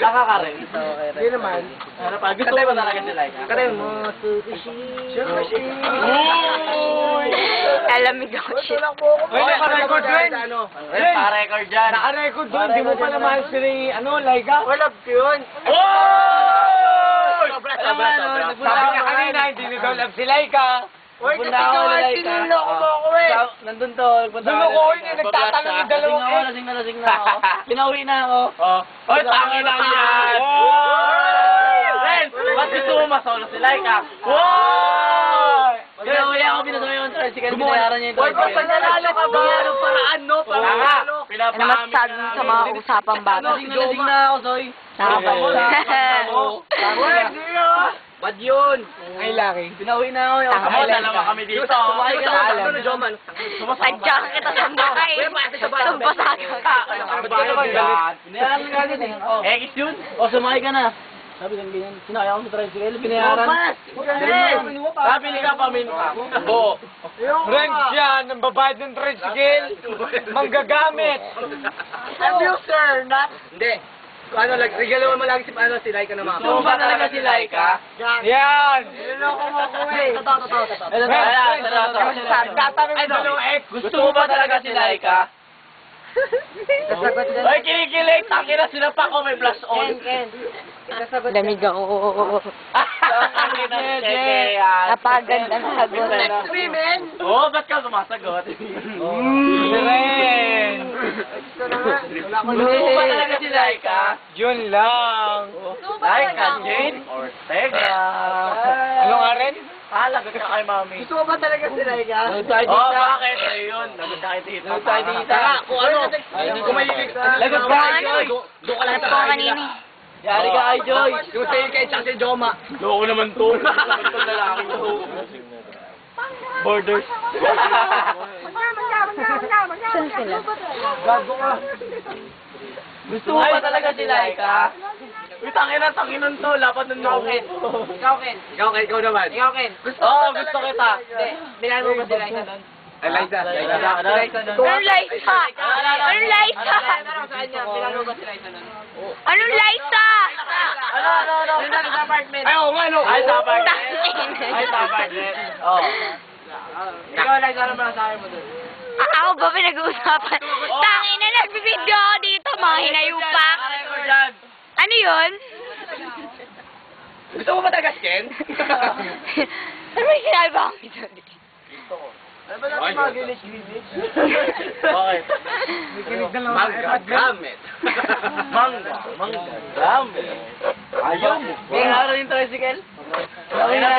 Saka ka rin. Hindi naman. Ano pa? Gusto mo talaga si Laika? Kaya mo, sushi. Uy! Alamig ako siya. Uy, naka-record dun. Naka-record dyan. Naka-record dun. Di mo pa naman sila Laika? Wala yun. Uy! Sobra. Sabi niya kanina, hindi na daw love si Laika. Uy, kasi ikaw, tinuloko mo ako eh. Nandun to. Nuloko ko yun, nagtatanong yung dalawang eh. Lasing na ako. Pinauwi na ako. Uy, tangin na yan. Ren, ba't gusto mo masolo si Laika? Pinauwi ako, pinasama yung tricycle, binayaran niya yung tricycle. Uy, panalalo ka ba? Anong paraan, no? Ano masasabi mo sa mga usapang bata? Lasing na ako, Zoy. Bad yun! Ay, laki. Pinauwi na ako. Ako, dalawa kami dito. Sumakay ka na. Sadya kita sa bahay. Tumpa sa akin. Binayaran nga din eh. X yun? O, sumakay ka na. Sabi kang ganyan, sinakay ako sa tricycle, binayaran. Pabili ka, pamin ka. Bo. Friends yan, ang babayad ng tricycle, manggagamit. Abuser, not... Hindi. Ano, regalo mo lang si Laika na mama. Gusto mo ba talaga si Laika? Yan! Niloko mo ko eh. Totoo. Tatanong yung dalawang ex. Gusto mo ba talaga si Laika? Ay, kinikilig! Tangina, sinapak ko, may flash on. Lamig ako. Napaganda na sagot. Oo, ba't ka sumasagot? Ren! Gusto mo ba talaga si Laika? Yun lang. Laika, Jane, Ortega. Ano nga rin? Lagot ka kay mami. Gusto mo ba talaga si Laika? Oo, bakit? Ayun, lagot ka kay tita. Lagot tayo dito. Kung ano, kung mahilig ka. Lagot ka kay Joy. Doon ka lang Ito ko kanini. Yari ka kay Joy. Yung sa'yo kay tsaka si Joma. Loko naman to. Naman to lalaki to. Borders. Saan sila? Gago ka. Gusto mo ba talaga si Laika? Uy, tanginan to. Lapat ng nokin. Ikaw naman. Oo, gusto kita. Bilang mo ba si Laika doon? Eliza. Anong Laisa? Anong Laisa? Anong Laisa? Ano? Ay, oo nga, no. Ay, sa apartment. Oo. Ikaw, Eliza, ano masasabi mo doon? Ako ba pinag-uusapan? Tangin na nagbibideo ako dito, mga hinayupak. Ano yun? Gusto mo ba talaga si Ken? Ano may sinabi ba akong ito? Ano ba natin mga gilis-gilis? Okay. Mangga gamit. Mangga gamit. Ayaw mo. May araw yung tricycle? Okay na,